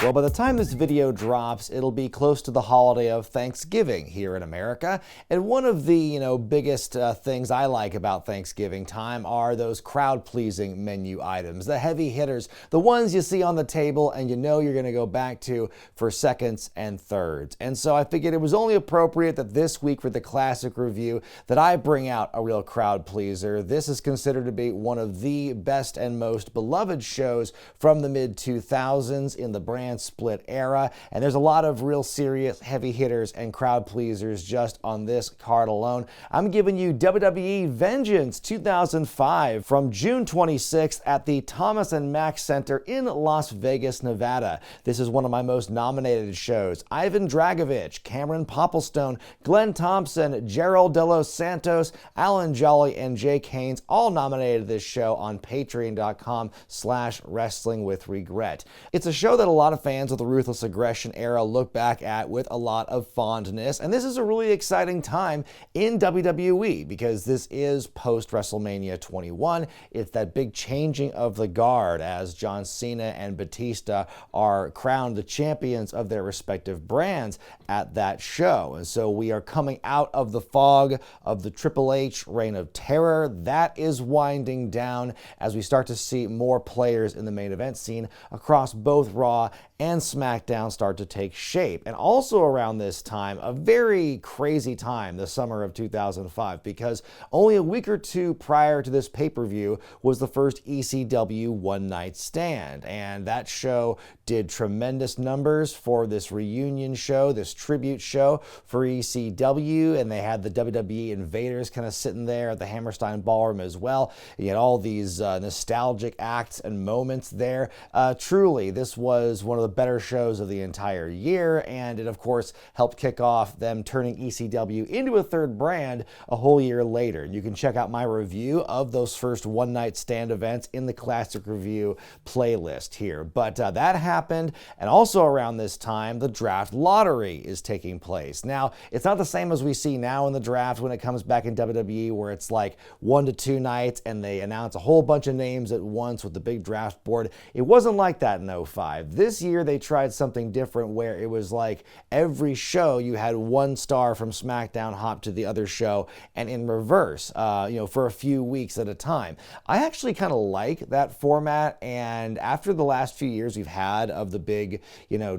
Well, by the time this video drops, it'll be close to the holiday of Thanksgiving here in America. And one of the, biggest things I like about Thanksgiving time are those crowd-pleasing menu items, the heavy hitters, the ones you see on the table and you know you're going to go back to for seconds and thirds. And so I figured it was only appropriate that this week for the classic review that I bring out a real crowd pleaser. This is considered to be one of the best and most beloved shows from the mid-2000s in the brand split era, and there's a lot of real serious heavy hitters and crowd pleasers just on this card alone. I'm giving you WWE Vengeance 2005 from June 26th at the Thomas and Mack Center in Las Vegas, Nevada. This is one of my most nominated shows. Ivan Dragovich, Cameron Popplestone, Glenn Thompson, Gerald De Los Santos, Alan Jolly, and Jake Haynes all nominated this show on patreon.com/wrestlingwithwregret. It's a show that a lot of fans of the Ruthless Aggression Era look back at with a lot of fondness, and this is a really exciting time in WWE because this is post-WrestleMania 21. It's that big changing of the guard as John Cena and Batista are crowned the champions of their respective brands at that show. And so we are coming out of the fog of the Triple H reign of terror. That is winding down as we start to see more players in the main event scene across both Raw and SmackDown start to take shape. And also around this time, a very crazy time, the summer of 2005, because only a week or two prior to this pay-per-view was the first ECW One Night Stand. And that show did tremendous numbers for this reunion show, this tribute show for ECW, and they had the WWE Invaders kind of sitting there at the Hammerstein Ballroom as well. You had all these nostalgic acts and moments there. Truly, this was one of the better shows of the entire year, and it of course helped kick off them turning ECW into a third brand a whole year later. You can check out my review of those first one night stand events in the classic review playlist here. But that happened, and also around this time the draft lottery is taking place. Now, it's not the same as we see now in the draft when it comes back in WWE, where it's like 1 to 2 nights and they announce a whole bunch of names at once with the big draft board. It wasn't like that in 05. This year they tried something different where it was like every show you had one star from SmackDown hop to the other show and in reverse, for a few weeks at a time. I actually kind of like that format, and after the last few years we've had of the big,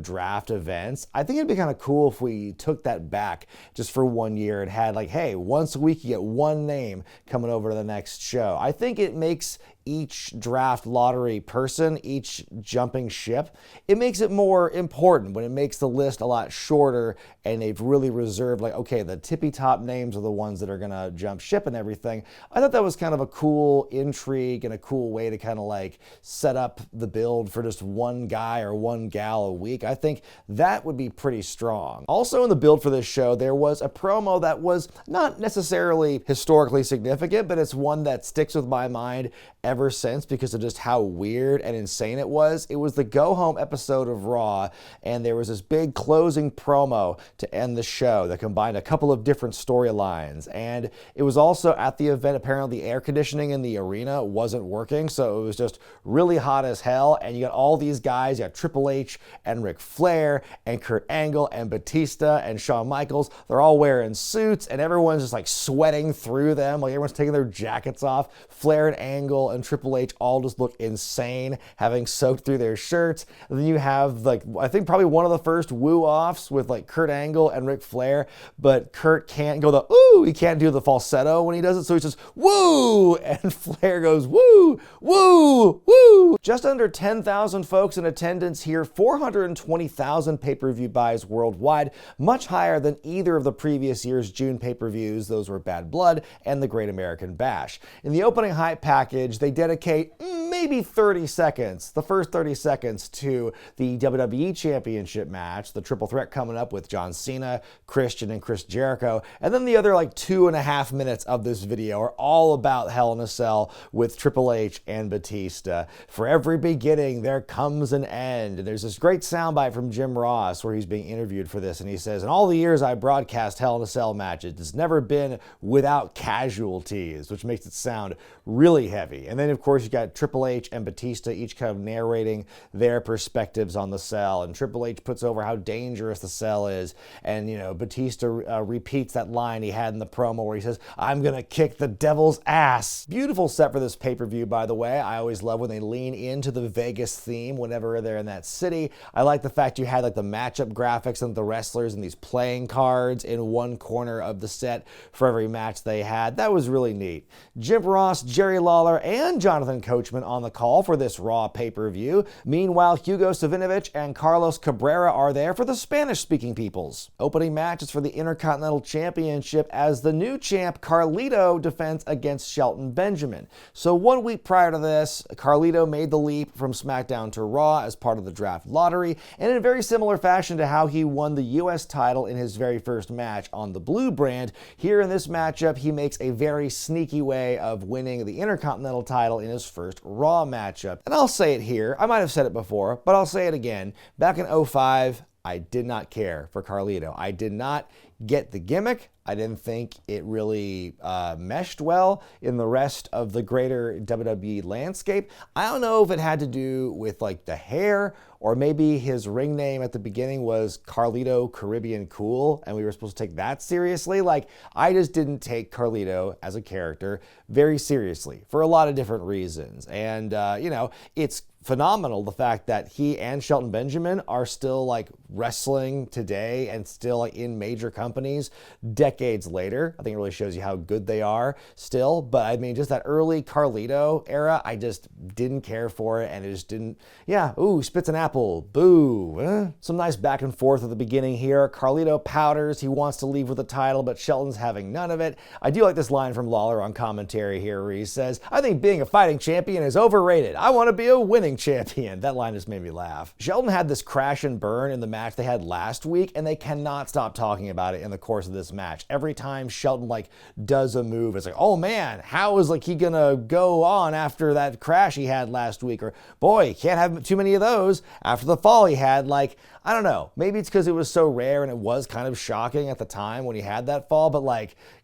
draft events, I think it'd be kind of cool if we took that back just for 1 year and had like, hey, once a week you get one name coming over to the next show. I think it makes each draft lottery person, each jumping ship, it makes it more important when it makes the list a lot shorter and they've really reserved like, okay, the tippy top names are the ones that are going to jump ship and everything. I thought that was kind of a cool intrigue and a cool way to kind of like set up the build for just one guy or one gal a week. I think that would be pretty strong. Also in the build for this show, there was a promo that was not necessarily historically significant, but it's one that sticks with my mind ever since because of just how weird and insane it was. It was the go home episode of Raw, and there was this big closing promo to end the show that combined a couple of different storylines. And it was also at the event, apparently the air conditioning in the arena wasn't working, so it was just really hot as hell. And you got all these guys, you got Triple H and Ric Flair and Kurt Angle and Batista and Shawn Michaels. They're all wearing suits and everyone's just like sweating through them, like everyone's taking their jackets off. Flair and Angle and Triple H all just look insane, having soaked through their shirts. And then you have like, I think probably one of the first woo-offs with like Kurt Angle and Ric Flair, but Kurt can't go the ooh, he can't do the falsetto when he does it, so he says woo, and Flair goes woo, woo, woo. Just under 10,000 folks in attendance here, 420,000 pay-per-view buys worldwide, much higher than either of the previous year's June pay-per-views. Those were Bad Blood and the Great American Bash. In the opening hype package, they dedicate maybe 30 seconds, the first 30 seconds, to the WWE Championship match, the triple threat coming up with John Cena, Christian, and Chris Jericho. And then the other like 2.5 minutes of this video are all about Hell in a Cell with Triple H and Batista. For every beginning, there comes an end. And there's this great soundbite from Jim Ross where he's being interviewed for this, and he says, in all the years I broadcast Hell in a Cell matches, it's never been without casualties, which makes it sound really heavy. And then, of course, you got Triple H H and Batista, each kind of narrating their perspectives on the cell. And Triple H puts over how dangerous the cell is. And, Batista repeats that line he had in the promo where he says, "I'm going to kick the devil's ass." Beautiful set for this pay-per-view, by the way. I always love when they lean into the Vegas theme whenever they're in that city. I like the fact you had like the matchup graphics of the wrestlers and these playing cards in one corner of the set for every match they had. That was really neat. Jim Ross, Jerry Lawler, and Jonathan Coachman on the call for this Raw pay-per-view. Meanwhile, Hugo Savinovich and Carlos Cabrera are there for the Spanish-speaking peoples. Opening match is for the Intercontinental Championship as the new champ Carlito defends against Shelton Benjamin. So 1 week prior to this, Carlito made the leap from SmackDown to Raw as part of the draft lottery, and in a very similar fashion to how he won the U.S. title in his very first match on the Blue brand, here in this matchup, he makes a very sneaky way of winning the Intercontinental title in his first Raw matchup. And I'll say it here, I might have said it before, but I'll say it again. Back in 2005, I did not care for Carlito. I did not get the gimmick. I didn't think it really meshed well in the rest of the greater WWE landscape. I don't know if it had to do with like the hair, or maybe his ring name at the beginning was Carlito Caribbean Cool, and we were supposed to take that seriously. Like, I just didn't take Carlito as a character very seriously for a lot of different reasons. And, it's phenomenal the fact that he and Shelton Benjamin are still like wrestling today and still like in major companies decades later. I think it really shows you how good they are still. But I mean, just that early Carlito era, I just didn't care for it, and it just didn't, spits an apple, boo. Some nice back and forth at the beginning here. Carlito powders, he wants to leave with the title, but Shelton's having none of it. I do like this line from Lawler on commentary here where he says, "I think being a fighting champion is overrated. I want to be a winning champion." That line just made me laugh. Shelton had this crash and burn in the match they had last week, and they cannot stop talking about it in the course of this match. Every time Shelton does a move, it's like, oh man, how is he gonna go on after that crash he had last week? Or boy, can't have too many of those after the fall he had. I don't know, maybe it's because it was so rare and it was kind of shocking at the time when he had that fall, but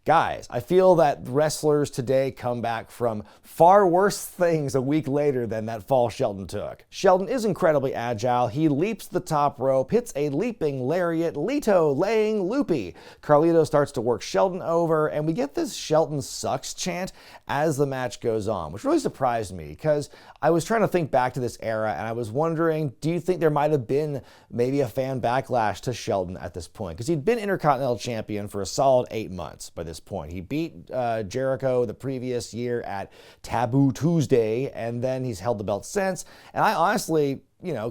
guys, I feel that wrestlers today come back from far worse things a week later than that fall Shelton took. Shelton is incredibly agile. He leaps the top rope, hits a leaping lariat, Lito laying loopy. Carlito starts to work Shelton over, and we get this Shelton sucks chant as the match goes on, which really surprised me because I was trying to think back to this era and I was wondering, do you think there might have been maybe a fan backlash to Shelton at this point? Because he'd been Intercontinental Champion for a solid 8 months by this point. He beat Jericho the previous year at Taboo Tuesday, and then he's held the belt since. And I honestly,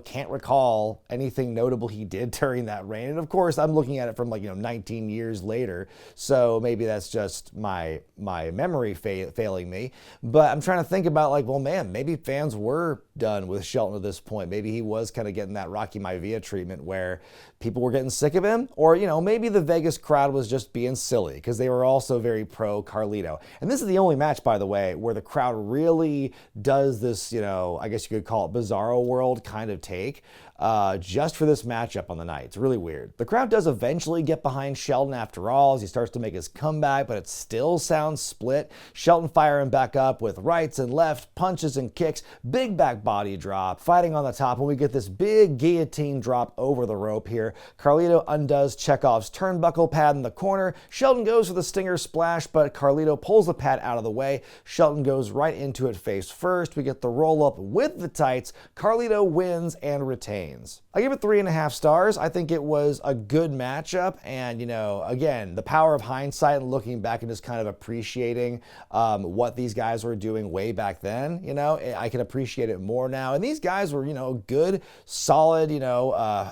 can't recall anything notable he did during that reign. And of course, I'm looking at it from 19 years later. So maybe that's just my memory failing me. But I'm trying to think about maybe fans were done with Shelton at this point. Maybe he was kind of getting that Rocky Maivia treatment where people were getting sick of him. Or, maybe the Vegas crowd was just being silly because they were also very pro Carlito. And this is the only match, by the way, where the crowd really does this, I guess you could call it Bizarro World kind of take just for this matchup on the night. It's really weird. The crowd does eventually get behind Shelton after all as he starts to make his comeback, but it still sounds split. Shelton firing back up with rights and left, punches and kicks, big back body drop, fighting on the top, and we get this big guillotine drop over the rope here. Carlito undoes Chekhov's turnbuckle pad in the corner. Shelton goes for the stinger splash, but Carlito pulls the pad out of the way. Shelton goes right into it face first. We get the roll up with the tights. Carlito wins and retains. I give it 3.5 stars. I think it was a good matchup, and again, the power of hindsight and looking back and just kind of appreciating what these guys were doing way back then. I can appreciate it more now. And these guys were, good, solid,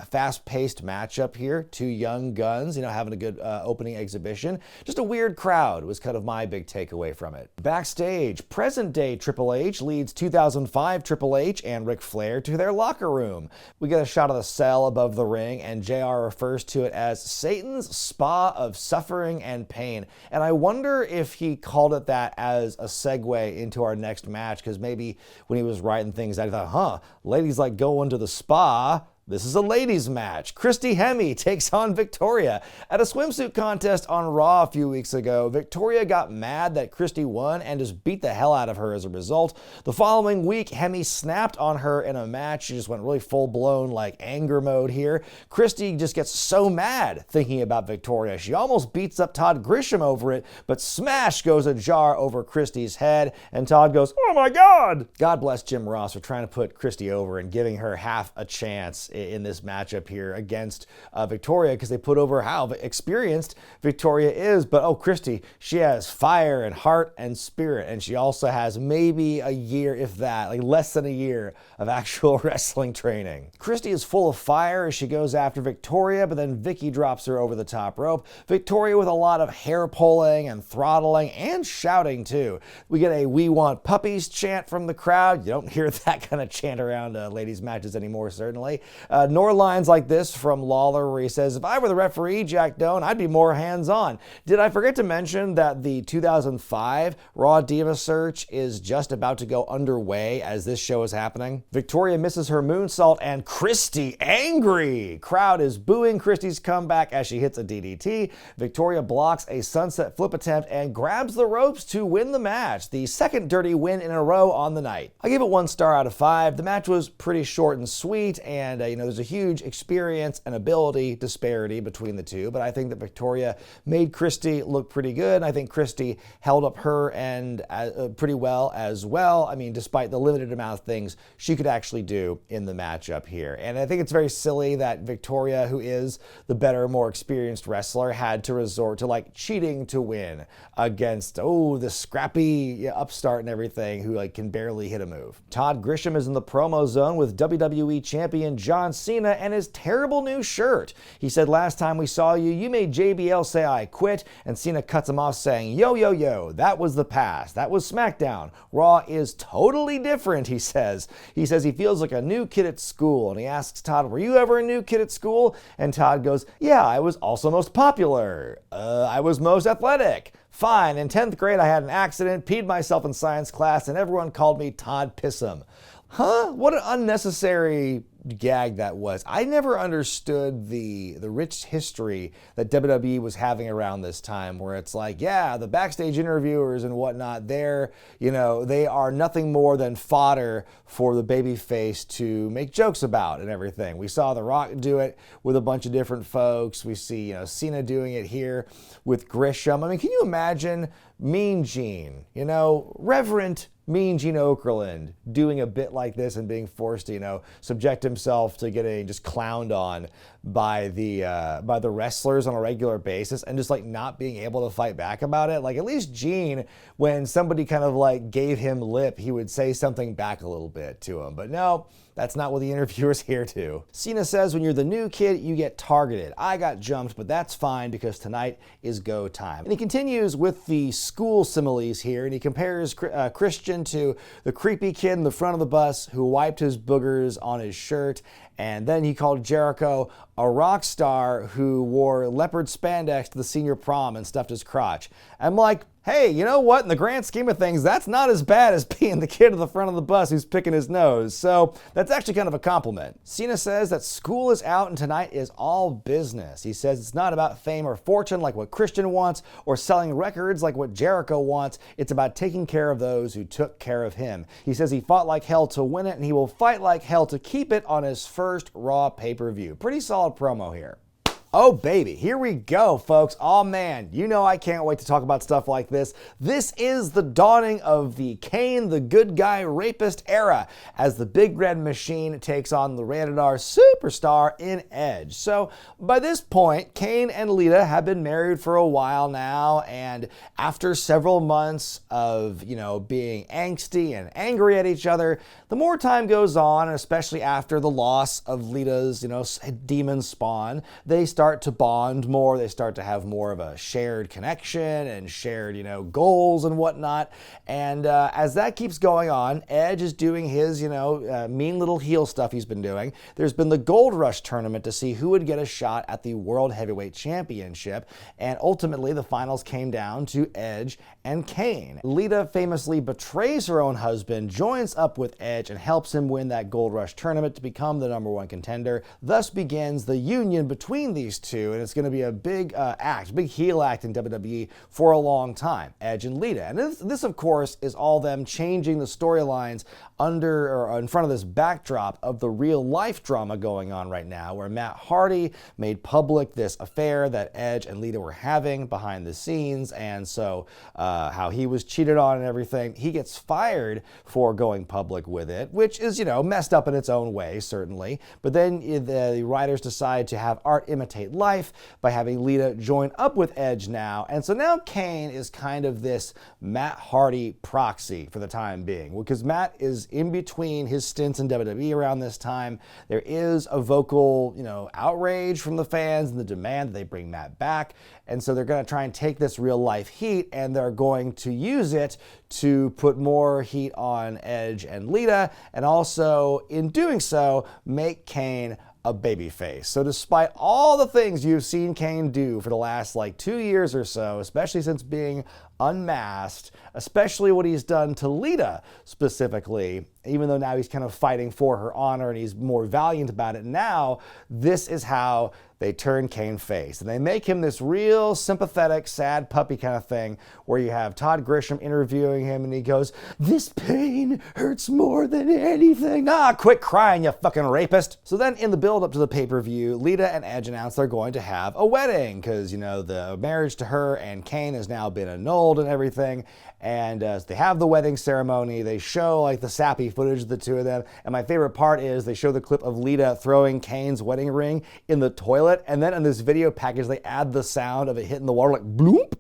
fast-paced matchup here. Two young guns, having a good opening exhibition. Just a weird crowd was kind of my big takeaway from it. Backstage, present-day Triple H leads 2005 Triple H and Ric Flair to their locker room. We get a shot of the cell above the ring, and JR refers to it as Satan's spa of suffering and pain. And I wonder if he called it that as a segue into our next match, because maybe when he was writing things out, he thought, ladies like going to the spa. This is a ladies match. Christy Hemme takes on Victoria. At a swimsuit contest on Raw a few weeks ago, Victoria got mad that Christy won and just beat the hell out of her as a result. The following week, Hemme snapped on her in a match. She just went really full-blown like anger mode here. Christy just gets so mad thinking about Victoria. She almost beats up Todd Grisham over it, but smash goes ajar over Christy's head, and Todd goes, "Oh my God!" God bless Jim Ross for trying to put Christy over and giving her half a chance in this matchup here against Victoria, because they put over how experienced Victoria is. But oh, Christy, she has fire and heart and spirit, and she also has maybe a year, if that, like less than a year of actual wrestling training. Christy is full of fire as she goes after Victoria, but then Vicky drops her over the top rope. Victoria with a lot of hair pulling and throttling and shouting too. We get a "We want puppies" chant from the crowd. You don't hear that kind of chant around ladies matches anymore, certainly. Nor lines like this from Lawler, where he says, "If I were the referee, Jack Doan, I'd be more hands-on." Did I forget to mention that the 2005 Raw Diva search is just about to go underway as this show is happening? Victoria misses her moonsault and Christy angry. Crowd is booing Christy's comeback as she hits a DDT. Victoria blocks a sunset flip attempt and grabs the ropes to win the match, the second dirty win in a row on the night. I give it 1 star out of 5. The match was pretty short and sweet, and there's a huge experience and ability disparity between the two, but I think that Victoria made Christy look pretty good. I think Christy held up her end pretty well as well. I mean, despite the limited amount of things she could actually do in the matchup here. And I think it's very silly that Victoria, who is the better, more experienced wrestler, had to resort to like cheating to win against, the scrappy upstart and everything who can barely hit a move. Todd Grisham is in the promo zone with WWE champion John Cena and his terrible new shirt. He said, "Last time we saw you, you made JBL say I quit," and Cena cuts him off saying, "Yo, yo, yo, that was the past. That was SmackDown. Raw is totally different," he says. He says he feels like a new kid at school, and he asks Todd, "Were you ever a new kid at school?" And Todd goes, "Yeah, I was also most popular. I was most athletic. Fine, in 10th grade I had an accident, peed myself in science class, and everyone called me Todd Pissum." Huh? What an unnecessary gag that was. I never understood the rich history that WWE was having around this time, where it's like, yeah, the backstage interviewers and whatnot, they are nothing more than fodder for the babyface to make jokes about and everything. We saw The Rock do it with a bunch of different folks. We see, Cena doing it here with Grisham. I mean, can you imagine Mean Gene, Reverend Mean Gene Okerlund doing a bit like this and being forced to, subject himself to getting just clowned on by the wrestlers on a regular basis and just not being able to fight back about it? At least Gene, when somebody kind of gave him lip, he would say something back a little bit to him. But no, that's not what the interviewer's here to. Cena says, "When you're the new kid, you get targeted. I got jumped, but that's fine because tonight is go time." And he continues with the school similes here, and he compares Christian to the creepy kid in the front of the bus who wiped his boogers on his shirt. And then he called Jericho a rock star who wore leopard spandex to the senior prom and stuffed his crotch. I'm like, hey, you know what? In the grand scheme of things, that's not as bad as being the kid at the front of the bus who's picking his nose. So that's actually kind of a compliment. Cena says that school is out and tonight is all business. He says it's not about fame or fortune like what Christian wants or selling records like what Jericho wants. It's about taking care of those who took care of him. He says he fought like hell to win it, and he will fight like hell to keep it on his first Raw pay-per-view. Pretty solid promo here. Oh baby, here we go, folks. Oh man, I can't wait to talk about stuff like this. This is the dawning of the Kane, the good guy rapist era, as the Big Red Machine takes on the rated R superstar in Edge. So by this point, Kane and Lita have been married for a while now, and after several months of, being angsty and angry at each other, the more time goes on, and especially after the loss of Lita's, demon spawn, they start start to bond more. They start to have more of a shared connection and shared, goals and whatnot. And as that keeps going on, Edge is doing his, mean little heel stuff he's been doing. There's been the Gold Rush tournament to see who would get a shot at the World Heavyweight Championship. And ultimately, the finals came down to Edge and Kane. Lita famously betrays her own husband, joins up with Edge, and helps him win that Gold Rush tournament to become the #1 contender. Thus begins the union between these two, and it's going to be a big big heel act in WWE for a long time, Edge and Lita. And this, of course, is all them changing the storylines under or in front of this backdrop of the real life drama going on right now, where Matt Hardy made public this affair that Edge and Lita were having behind the scenes, and so how he was cheated on and everything. He gets fired for going public with it, which is, messed up in its own way, certainly. But then the writers decide to have art imitate life by having Lita join up with Edge now. And so now Kane is kind of this Matt Hardy proxy for the time being, because Matt is in between his stints in WWE around this time. There is a vocal, outrage from the fans and the demand that they bring Matt back. And so they're going to try and take this real life heat, and they're going to use it to put more heat on Edge and Lita, and also in doing so, make Kane a babyface. So despite all the things you've seen Kane do for the last 2 years or so, especially since being unmasked, especially what he's done to Lita specifically, even though now he's kind of fighting for her honor and he's more valiant about it now, this is how they turn Kane face. And they make him this real sympathetic, sad puppy kind of thing, where you have Todd Grisham interviewing him and he goes, "This pain hurts more than anything. Quit crying, you fucking rapist." So then in the build up to the pay-per-view, Lita and Edge announce they're going to have a wedding, because, the marriage to her and Kane has now been annulled and everything. And they have the wedding ceremony. They show the sappy footage of the two of them. And my favorite part is they show the clip of Lita throwing Kane's wedding ring in the toilet. And then in this video package, they add the sound of it hitting the water, bloop.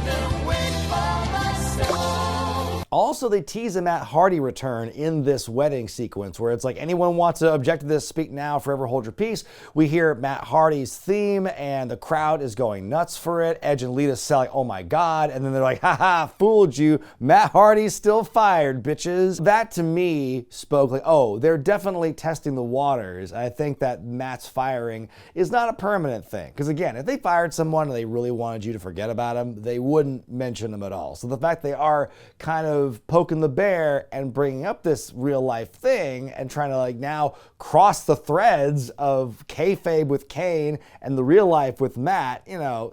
Also, they tease a Matt Hardy return in this wedding sequence, where it's anyone wants to object to this, speak now, forever hold your peace. We hear Matt Hardy's theme, and the crowd is going nuts for it. Edge and Lita say, "Oh my God," and then they're like, "Ha, fooled you. Matt Hardy's still fired, bitches." That to me spoke they're definitely testing the waters. I think that Matt's firing is not a permanent thing. Because again, if they fired someone and they really wanted you to forget about him, they wouldn't mention him at all. So the fact they are kind of poking the bear and bringing up this real life thing and trying to now cross the threads of kayfabe with Kane and the real life with Matt,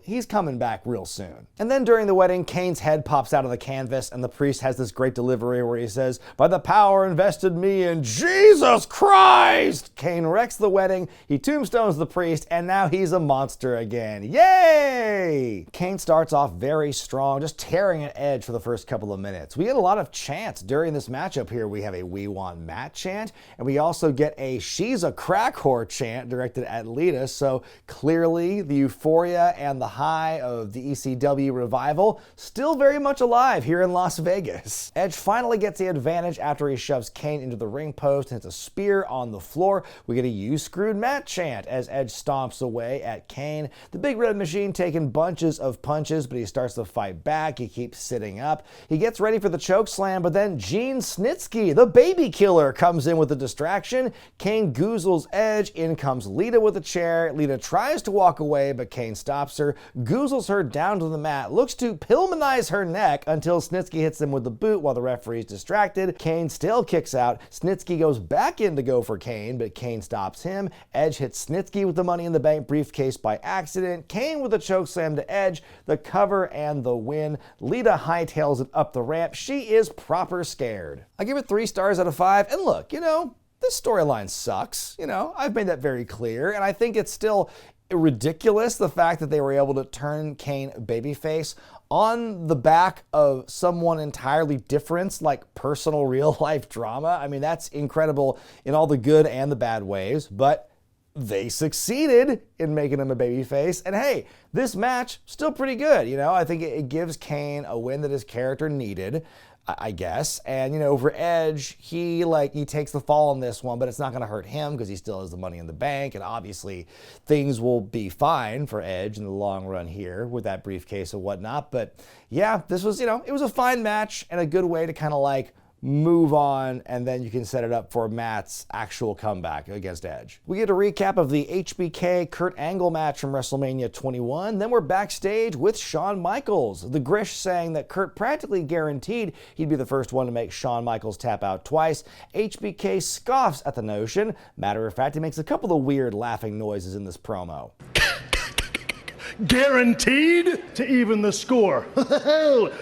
he's coming back real soon. And then during the wedding, Kane's head pops out of the canvas and the priest has this great delivery where he says, "By the power invested me in Jesus Christ." Kane wrecks the wedding, he tombstones the priest, and now he's a monster again. Yay! Kane starts off very strong, just tearing at Edge for the first couple of minutes. We get a lot of chants during this matchup here. We have a "We Want Matt" chant, and we also get a "She's a crack whore" chant directed at Lita. So clearly the euphoria and the high of the ECW revival still very much alive here in Las Vegas. Edge finally gets the advantage after he shoves Kane into the ring post and hits a spear on the floor. We get a "You Screwed Matt" chant as Edge stomps away at Kane. The Big Red Machine taking bunches of punches, but he starts to fight back. He keeps sitting up. He gets ready for the choke slam, but then Gene Snitsky, the baby killer, comes in with a distraction. Kane goozles Edge. In comes Lita with a chair. Lita tries to walk away, but Kane stops her, goozles her down to the mat, looks to Pillmanize her neck until Snitsky hits him with the boot while the referee's distracted. Kane still kicks out. Snitsky goes back in to go for Kane, but Kane stops him. Edge hits Snitsky with the Money in the Bank briefcase by accident. Kane with a choke slam to Edge, the cover and the win. Lita hightails it up the ramp. She is proper scared. I give it 3 stars out of 5. And look, this storyline sucks. I've made that very clear. And I think it's still ridiculous, the fact that they were able to turn Kane babyface on the back of someone entirely different, personal real life drama. I mean, that's incredible in all the good and the bad ways, but they succeeded in making him a babyface. And hey, this match, still pretty good. I think it gives Kane a win that his character needed. I guess. And, for Edge, he takes the fall on this one, but it's not going to hurt him because he still has the Money in the Bank. And obviously things will be fine for Edge in the long run here with that briefcase and whatnot. But yeah, this was, it was a fine match and a good way to kind of move on, and then you can set it up for Matt's actual comeback against Edge. We get a recap of the HBK Kurt Angle match from WrestleMania 21. Then we're backstage with Shawn Michaels. The Grish saying that Kurt practically guaranteed he'd be the first one to make Shawn Michaels tap out twice. HBK scoffs at the notion. Matter of fact, he makes a couple of weird laughing noises in this promo. Guaranteed to even the score.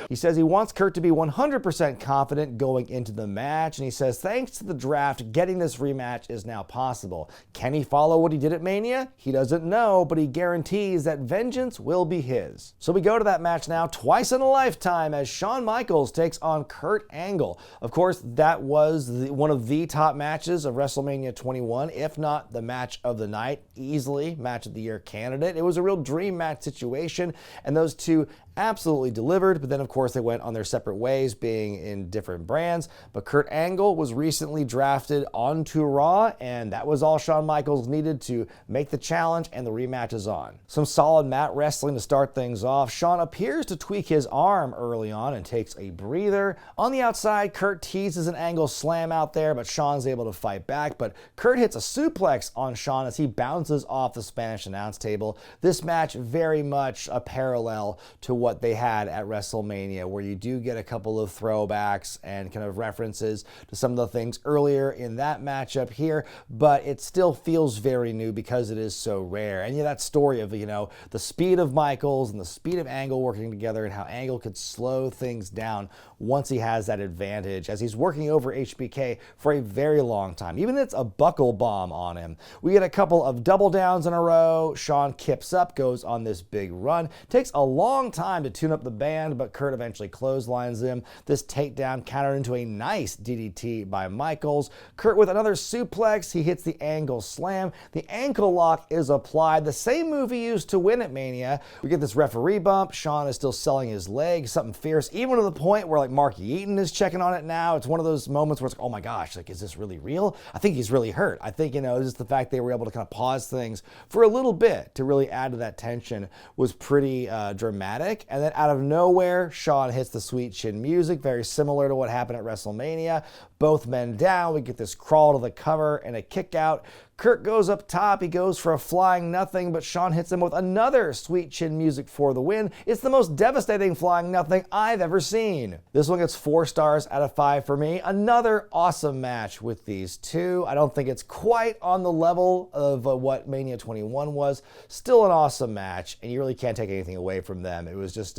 He says he wants Kurt to be 100% confident going into the match, and he says thanks to the draft, getting this rematch is now possible. Can he follow what he did at Mania? He doesn't know, but he guarantees that vengeance will be his. So we go to that match now, twice in a lifetime, as Shawn Michaels takes on Kurt Angle. Of course, that was one of the top matches of WrestleMania 21, if not the match of the night, easily match of the year candidate. It was a real dream match situation, and those two absolutely delivered, but then of course they went on their separate ways, being in different brands. But Kurt Angle was recently drafted onto Raw, and that was all Shawn Michaels needed to make the challenge, and the rematch is on. Some solid mat wrestling to start things off. Shawn appears to tweak his arm early on and takes a breather. On the outside, Kurt teases an Angle slam out there, but Shawn's able to fight back, but Kurt hits a suplex on Shawn as he bounces off the Spanish announce table. This match very much a parallel to what they had at WrestleMania, where you do get a couple of throwbacks and kind of references to some of the things earlier in that matchup here, but it still feels very new because it is so rare. And that story of, the speed of Michaels and the speed of Angle working together, and how Angle could slow things down once he has that advantage, as he's working over HBK for a very long time. Even if it's a buckle bomb on him. We get a couple of double downs in a row. Shawn kips up, goes on this big run. Takes a long time to tune up the band, but Kurt eventually clotheslines him. This takedown countered into a nice DDT by Michaels. Kurt with another suplex. He hits the Angle slam. The ankle lock is applied, the same move he used to win at Mania. We get this referee bump. Shawn is still selling his leg, something fierce, even to the point where Mark Eaton is checking on it now. It's one of those moments where it's oh my gosh, is this really real? I think he's really hurt. I think, just the fact they were able to kind of pause things for a little bit to really add to that tension was pretty dramatic. And then out of nowhere, Shawn hits the sweet chin music, very similar to what happened at WrestleMania. Both men down. We get this crawl to the cover and a kick out. Kurt goes up top. He goes for a flying nothing, but Shawn hits him with another sweet chin music for the win. It's the most devastating flying nothing I've ever seen. This one gets 4 stars out of 5 for me. Another awesome match with these two. I don't think it's quite on the level of what Mania 21 was. Still an awesome match, and you really can't take anything away from them. It was just,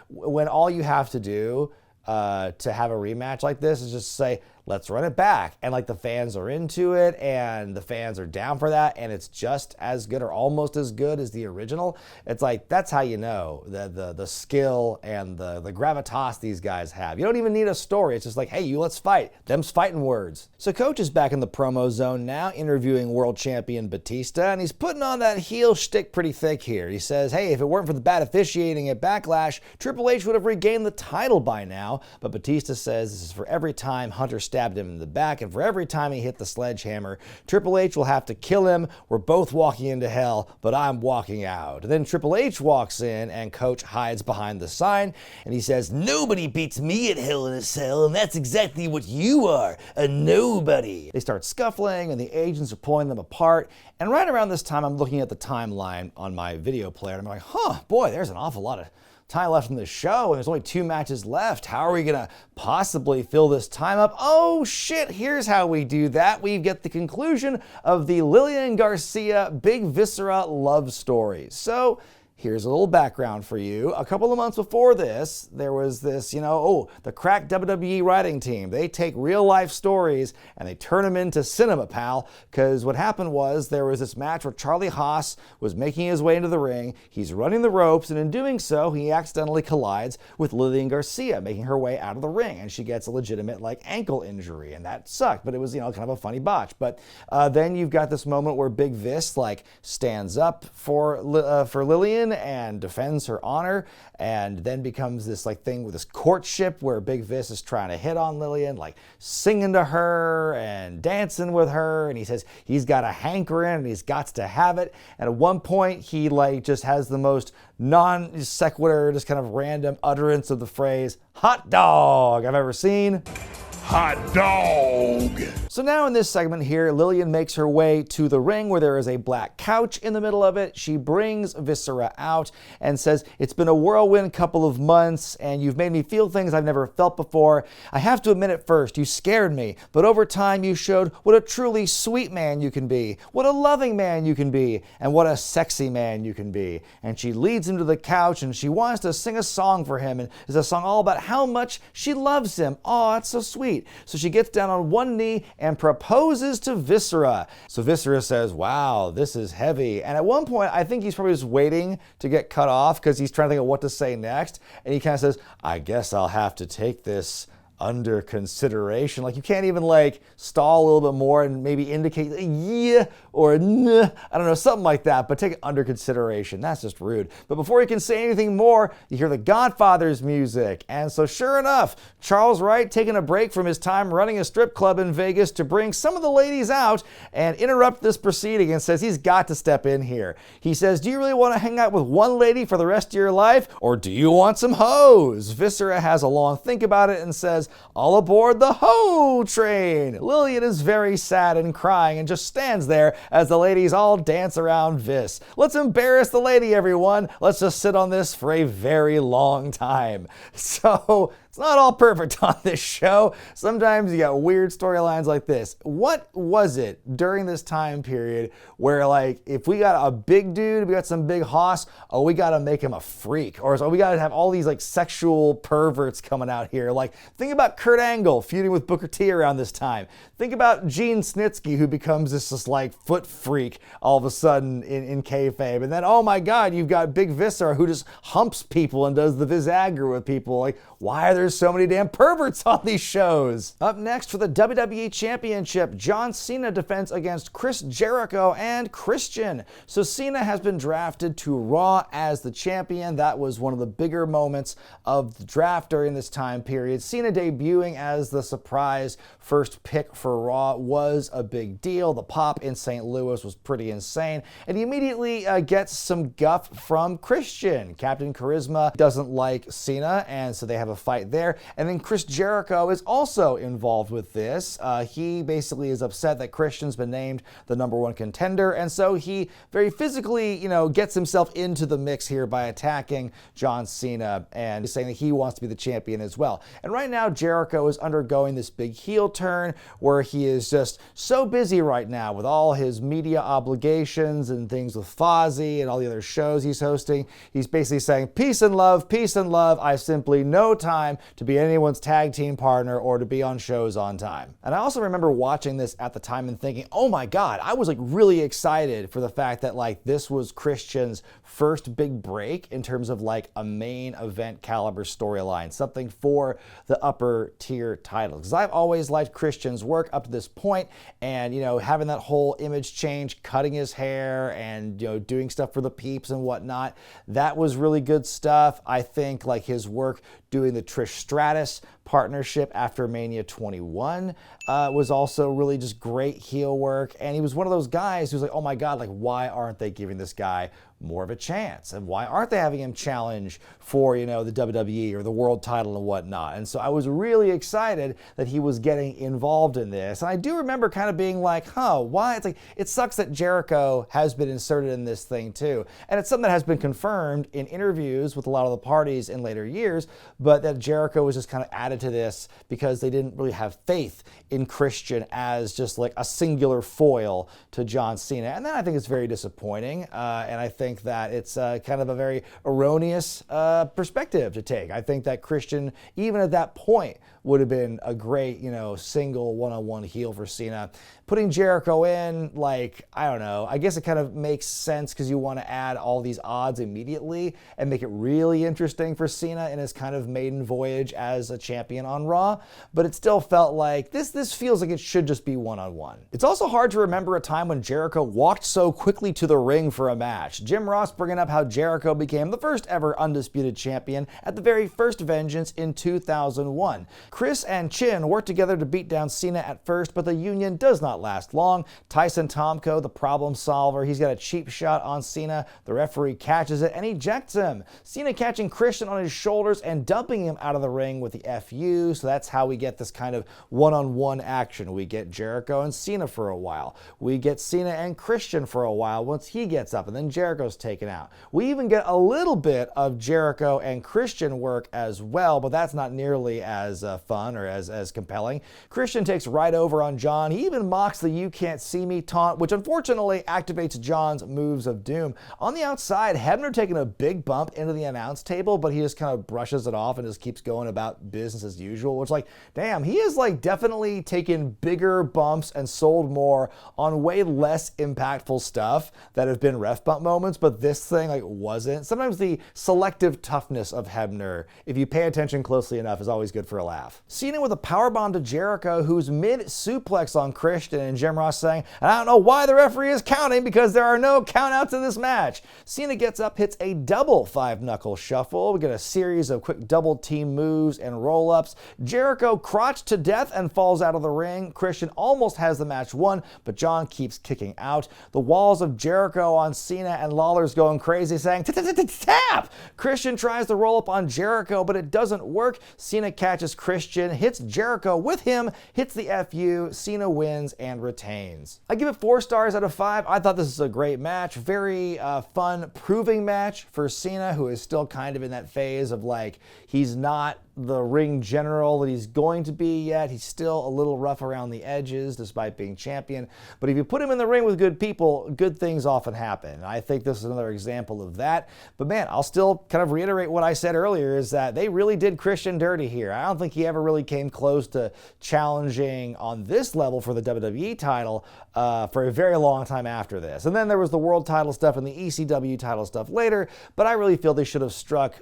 when all you have to do to have a rematch like this is just say, let's run it back. And the fans are into it, and the fans are down for that, and it's just as good or almost as good as the original. It's that's how you know the skill and the gravitas these guys have. You don't even need a story. It's just hey, let's fight. Them's fighting words. So Coach is back in the promo zone now, interviewing world champion Batista, and he's putting on that heel shtick pretty thick here. He says, hey, if it weren't for the bad officiating at Backlash, Triple H would have regained the title by now. But Batista says this is for every time Hunter stabbed him in the back, and for every time he hit the sledgehammer, Triple H will have to kill him. We're both walking into hell, but I'm walking out. And then Triple H walks in, and Coach hides behind the sign, and he says, nobody beats me at Hell in a Cell, and that's exactly what you are, a nobody. They start scuffling, and the agents are pulling them apart, and right around this time, I'm looking at the timeline on my video player, and I'm boy, there's an awful lot of time left in the show, and there's only 2 matches left. How are we gonna possibly fill this time up? Oh shit, here's how we do that. We get the conclusion of the Lillian Garcia Big Viscera love story. So here's a little background for you. A couple of months before this, there was this, the crack WWE writing team. They take real life stories and they turn them into cinema, pal. Because what happened was there was this match where Charlie Haas was making his way into the ring. He's running the ropes, and in doing so, he accidentally collides with Lillian Garcia, making her way out of the ring. And she gets a legitimate ankle injury, and that sucked. But it was, kind of a funny botch. But then you've got this moment where Big Vis stands up for Lillian, Lillian and defends her honor, and then becomes this like thing with this courtship where Big Vis is trying to hit on Lillian, like singing to her and dancing with her, and he says he's got a hankering and he's got to have it. And at one point he like just has the most non sequitur, just kind of random utterance of the phrase hot dog I've ever seen. Hot dog! So now in this segment here, Lillian makes her way to the ring where there is a black couch in the middle of it. She brings Viscera out and says, "It's been a whirlwind couple of months and you've made me feel things I've never felt before. I have to admit at first, you scared me, but over time you showed what a truly sweet man you can be, what a loving man you can be, and what a sexy man you can be." And she leads him to the couch and she wants to sing a song for him, and it's a song all about how much she loves him. Oh, it's so sweet. So she gets down on one knee and proposes to Viscera. So Viscera says, "Wow, this is heavy." And at one point, I think he's probably just waiting to get cut off because he's trying to think of what to say next. And he kind of says, "I guess I'll have to take this under consideration." Like you can't even like stall a little bit more and maybe indicate yeah or nah, I don't know, something like that, but take it under consideration. That's just rude. But before he can say anything more, you hear the Godfather's music. And so sure enough, Charles Wright taking a break from his time running a strip club in Vegas to bring some of the ladies out and interrupt this proceeding and says he's got to step in here. He says, "Do you really want to hang out with one lady for the rest of your life, or do you want some hoes?" Viscera has a long think about it and says, "All aboard the hoe train." Lillian is very sad and crying and just stands there as the ladies all dance around Vis. Let's embarrass the lady, everyone. Let's just sit on this for a very long time. So it's not all perfect on this show. Sometimes you got weird storylines like this. What was it during this time period where like if we got a big dude, we got some big hoss, oh, we got to make him a freak, or so we got to have all these like sexual perverts coming out here. Like think about Kurt Angle feuding with Booker T around this time. Think about Gene Snitsky, who becomes this like foot freak all of a sudden in kayfabe. And then, oh my God, you've got Big Viscera who just humps people and does the Visagra with people. Like, why are there so many damn perverts on these shows? Up next for the WWE Championship, John Cena defends against Chris Jericho and Christian. So Cena has been drafted to Raw as the champion. That was one of the bigger moments of the draft during this time period. Cena debuting as the surprise first pick for Raw was a big deal. The pop in St. Louis was pretty insane. And he immediately gets some guff from Christian. Captain Charisma doesn't like Cena, and so they have a fight there. And then Chris Jericho is also involved with this. He basically is upset that Christian's been named the #1 contender, and so he very physically, gets himself into the mix here by attacking John Cena and saying that he wants to be the champion as well. And right now, Jericho is undergoing this big heel turn where he is just so busy right now with all his media obligations and things with Fozzy and all the other shows he's hosting. He's basically saying, peace and love, peace and love. I simply no time to be anyone's tag team partner or to be on shows on time. And I also remember watching this at the time and thinking, oh my God, I was like really excited for the fact that like this was Christian's first big break in terms of like a main event caliber storyline, something for the upper tier titles. Because I've always liked Christian's work up to this point, and having that whole image change, cutting his hair and doing stuff for the peeps and whatnot, that was really good stuff. I think like his work doing the Trish Stratus partnership after Mania 21 was also really just great heel work. And he was one of those guys who's like, oh my God, like why aren't they giving this guy more of a chance? And why aren't they having him challenge for, the WWE or the world title and whatnot? And so I was really excited that he was getting involved in this. And I do remember kind of being like, why? It's like, it sucks that Jericho has been inserted in this thing too. And it's something that has been confirmed in interviews with a lot of the parties in later years, but that Jericho was just kind of added to this because they didn't really have faith in Christian as just like a singular foil to John Cena. And that I think is very disappointing. And I think that it's kind of a very erroneous perspective to take. I think that Christian, even at that point, would have been a great, single one-on-one heel for Cena. Putting Jericho in, like, I don't know, I guess it kind of makes sense because you want to add all these odds immediately and make it really interesting for Cena in his kind of maiden voyage as a champion champion on Raw, but it still felt like this feels like it should just be one-on-one. It's also hard to remember a time when Jericho walked so quickly to the ring for a match. Jim Ross bringing up how Jericho became the first ever undisputed champion at the very first Vengeance in 2001. Chris and Chin worked together to beat down Cena at first, but the union does not last long. Tyson Tomko, the problem solver, he's got a cheap shot on Cena. The referee catches it and ejects him. Cena catching Christian on his shoulders and dumping him out of the ring with the FU, so that's how we get this kind of one-on-one action. We get Jericho and Cena for a while. We get Cena and Christian for a while once he gets up and then Jericho's taken out. We even get a little bit of Jericho and Christian work as well, but that's not nearly as fun or as compelling. Christian takes right over on John. He even mocks the "you can't see me" taunt, which unfortunately activates John's moves of doom. On the outside, Hebner taking a big bump into the announce table, but he just kind of brushes it off and just keeps going about business as usual, which, like, damn, he is like definitely taken bigger bumps and sold more on way less impactful stuff that have been ref bump moments, but this thing like wasn't. Sometimes the selective toughness of Hebner, if you pay attention closely enough, is always good for a laugh. Cena with a powerbomb to Jericho, who's mid-suplex on Christian, and Jim Ross saying, "I don't know why the referee is counting because there are no countouts in this match." Cena gets up, hits a double five-knuckle shuffle. We get a series of quick double team moves and roll-ups. Jericho crotched to death and falls out of the ring. Christian almost has the match won, but John keeps kicking out. The walls of Jericho on Cena, and Lawler's going crazy saying, "Tap!" Christian tries to roll up on Jericho, but it doesn't work. Cena catches Christian, hits Jericho with him, hits the FU. Cena wins and retains. I give it 4 stars out of 5. I thought this was a great match. Very fun, proving match for Cena, who is still kind of in that phase of like, he's not the ring general that he's going to be yet. He's still a little rough around the edges despite being champion. But if you put him in the ring with good people, good things often happen. I think this is another example of that. But man, I'll still kind of reiterate what I said earlier, is that they really did Christian dirty here. I don't think he ever really came close to challenging on this level for the WWE title for a very long time after this. And then there was the world title stuff and the ECW title stuff later, but I really feel they should have struck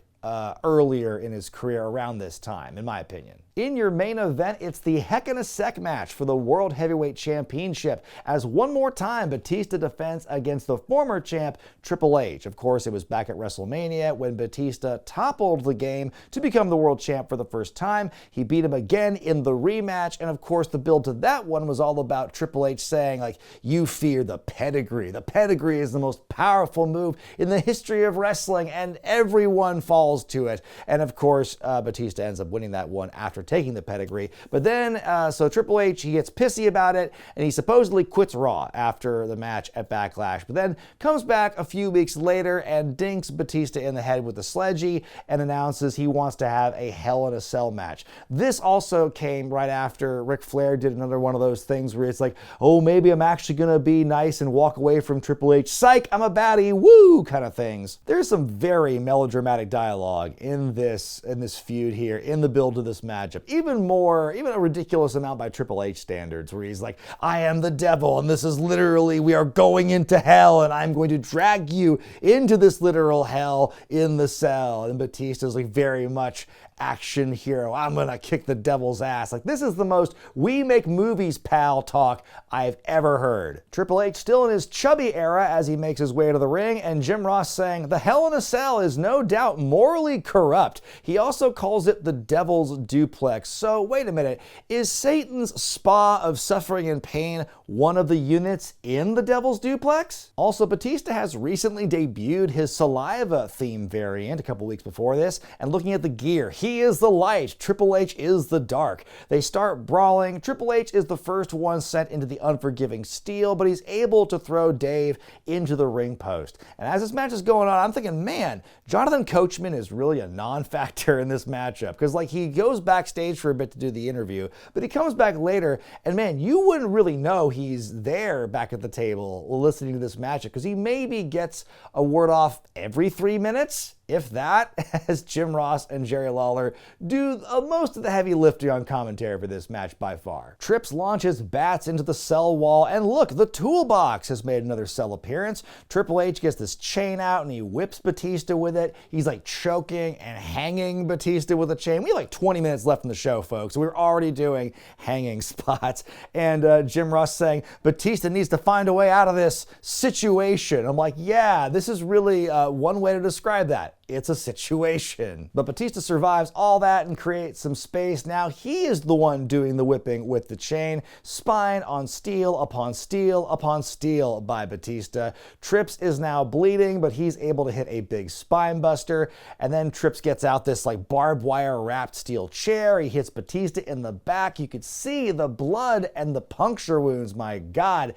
earlier in his career around this time, in my opinion. In your main event, it's the Heck in a Sec match for the World Heavyweight Championship, as one more time Batista defends against the former champ Triple H. Of course, it was back at Wrestlemania when Batista toppled the game to become the world champ for the first time. He beat him again in the rematch, and of course the build to that one was all about Triple H saying, like, "You fear the pedigree. The pedigree is the most powerful move in the history of wrestling," and everyone falls to it. And of course, Batista ends up winning that one after taking the pedigree. But then, so Triple H, he gets pissy about it, and he supposedly quits Raw after the match at Backlash, but then comes back a few weeks later and dinks Batista in the head with the sledgy and announces he wants to have a Hell in a Cell match. This also came right after Ric Flair did another one of those things where it's like, oh, maybe I'm actually gonna be nice and walk away from Triple H. Psych, I'm a baddie, woo, kind of things. There's some very melodramatic dialogue in this feud here, in the build to this matchup. Even a ridiculous amount by Triple H standards, where he's like, "I am the devil, and this is literally, we are going into hell, and I'm going to drag you into this literal hell in the cell." And Batista's like very much action hero. "I'm gonna kick the devil's ass." Like, this is the most "we make movies, pal" talk I've ever heard. Triple H still in his chubby era as he makes his way to the ring, and Jim Ross saying, "The Hell in a Cell is no doubt morally corrupt." He also calls it the Devil's Duplex. So wait a minute, is Satan's spa of suffering and pain one of the units in the Devil's Duplex? Also, Batista has recently debuted his saliva theme variant a couple weeks before this, and looking at the gear, he is the light, Triple H is the dark. They start brawling. Triple H is the first one sent into the unforgiving steel, but he's able to throw Dave into the ring post. And as this match is going on, I'm thinking, man, Jonathan Coachman is really a non-factor in this matchup, because like, he goes backstage for a bit to do the interview, but he comes back later, and man, you wouldn't really know he's there back at the table listening to this matchup, because he maybe gets a word off every 3 minutes. if that, as Jim Ross and Jerry Lawler do most of the heavy lifting on commentary for this match by far. Trips launches bats into the cell wall, and look, the toolbox has made another cell appearance. Triple H gets this chain out and he whips Batista with it. He's like choking and hanging Batista with a chain. We have like 20 minutes left in the show, folks. We're already doing hanging spots. And Jim Ross saying, Batista needs to find a way out of this situation. I'm like, yeah, this is really one way to describe that. It's a situation. But Batista survives all that and creates some space. Now he is the one doing the whipping with the chain. Spine on steel upon steel upon steel by Batista. Trips is now bleeding, but he's able to hit a big spine buster. And then Trips gets out this like barbed wire wrapped steel chair. He hits Batista in the back. You could see the blood and the puncture wounds. My God.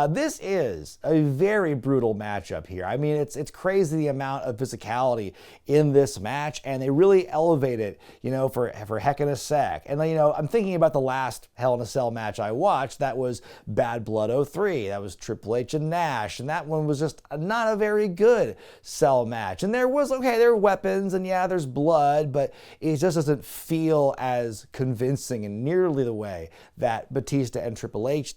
This is a very brutal matchup here. I mean, it's crazy the amount of physicality in this match, and they really elevate it, for Heck in a Sec. And I'm thinking about the last Hell in a Cell match I watched. That was Bad Blood 03. That was Triple H and Nash, and that one was just not a very good cell match. And there were weapons, and yeah, there's blood, but it just doesn't feel as convincing in nearly the way that Batista and Triple H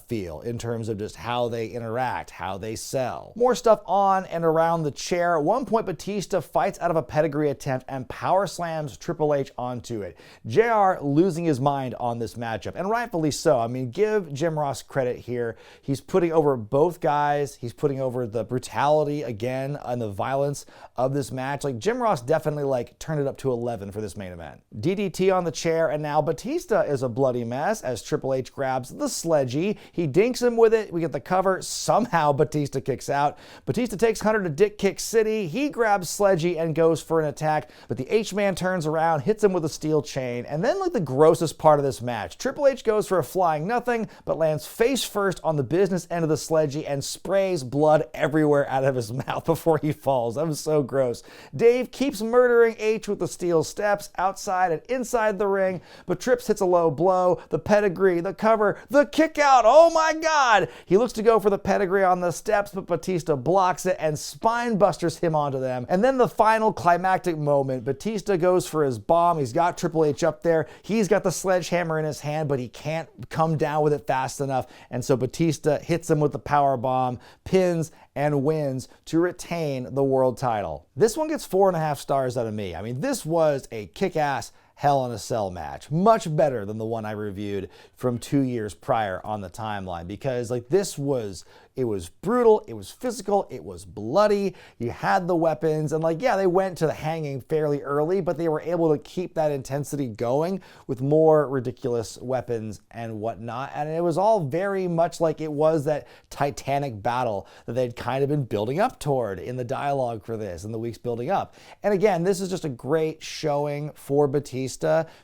feel in terms of just how they interact, how they sell. More stuff on and around the chair. At one point, Batista fights out of a pedigree attempt and power slams Triple H onto it. JR losing his mind on this matchup, and rightfully so. I mean, give Jim Ross credit here. He's putting over both guys. He's putting over the brutality again and the violence of this match. Like, Jim Ross definitely turned it up to 11 for this main event. DDT on the chair, and now Batista is a bloody mess as Triple H grabs the sledgy. He dinks him with it. We get the cover. Somehow Batista kicks out. Batista takes Hunter to Dick Kick City. He grabs Sledgy and goes for an attack, but the H-Man turns around, hits him with a steel chain, and then the grossest part of this match, Triple H goes for a flying nothing, but lands face first on the business end of the Sledgy and sprays blood everywhere out of his mouth before he falls. That was so gross. Dave keeps murdering H with the steel steps outside and inside the ring, but Trips hits a low blow, the pedigree, the cover, the kick out. Oh my God! He looks to go for the pedigree on the steps, but Batista blocks it and spine busters him onto them. And then the final climactic moment, Batista goes for his bomb. He's got Triple H up there. He's got the sledgehammer in his hand, but he can't come down with it fast enough. And so Batista hits him with the power bomb, pins, and wins to retain the world title. This one gets 4.5 stars out of me. I mean, this was a kick-ass Hell in a Cell match. Much better than the one I reviewed from 2 years prior on the timeline, because it was brutal, it was physical, it was bloody, you had the weapons, and they went to the hanging fairly early, but they were able to keep that intensity going with more ridiculous weapons and whatnot, and it was all very much like it was that titanic battle that they'd kind of been building up toward in the dialogue for this in the weeks building up. And again, this is just a great showing for Batista.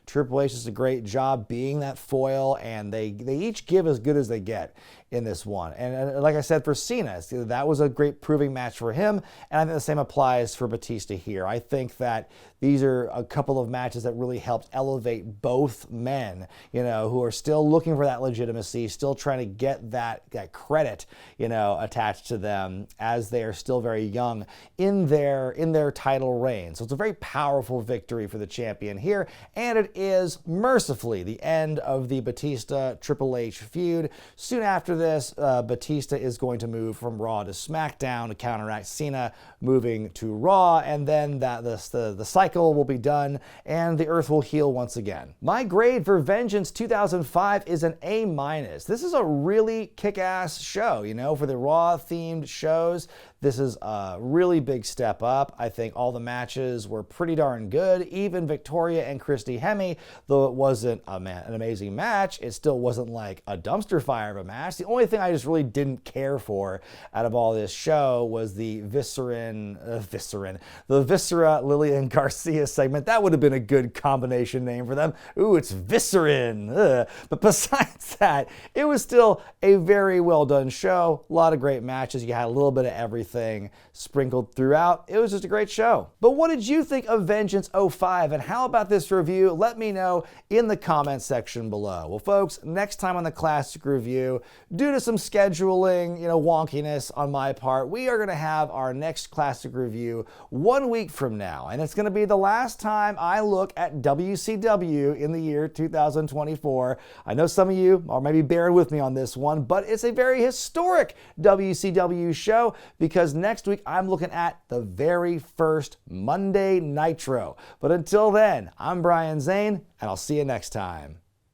Triple H does a great job being that foil, and they each give as good as they get in this one. And like I said, for Cena, that was a great proving match for him, and I think the same applies for Batista here. I think that these are a couple of matches that really helped elevate both men, who are still looking for that legitimacy, still trying to get that credit, attached to them as they are still very young in their title reign. So it's a very powerful victory for the champion here, and it is mercifully the end of the Batista-Triple H feud. Soon after this, Batista is going to move from Raw to SmackDown to counteract Cena moving to Raw, and then the cycle will be done and the earth will heal once again. My grade for Vengeance 2005 is an A-. This is a really kick-ass show, for the Raw themed shows. This is a really big step up. I think all the matches were pretty darn good. Even Victoria and Christy Hemme, though it wasn't an amazing match, it still wasn't like a dumpster fire of a match. The only thing I just really didn't care for out of all this show was the Viscera Lillian Garcia segment. That would have been a good combination name for them. Ooh, it's Viscerin. Ugh. But besides that, it was still a very well done show. A lot of great matches. You had a little bit of everything sprinkled throughout. It was just a great show. But what did you think of Vengeance 05, and how about this review? Let me know in the comments section below. Well, folks, next time on the Classic Review, due to some scheduling, wonkiness on my part, we are going to have our next classic review 1 week from now. And it's going to be the last time I look at WCW in the year 2024. I know some of you are maybe bearing with me on this one, but it's a very historic WCW show because next week I'm looking at the very first Monday Nitro. But until then, I'm Brian Zane, and I'll see you next time.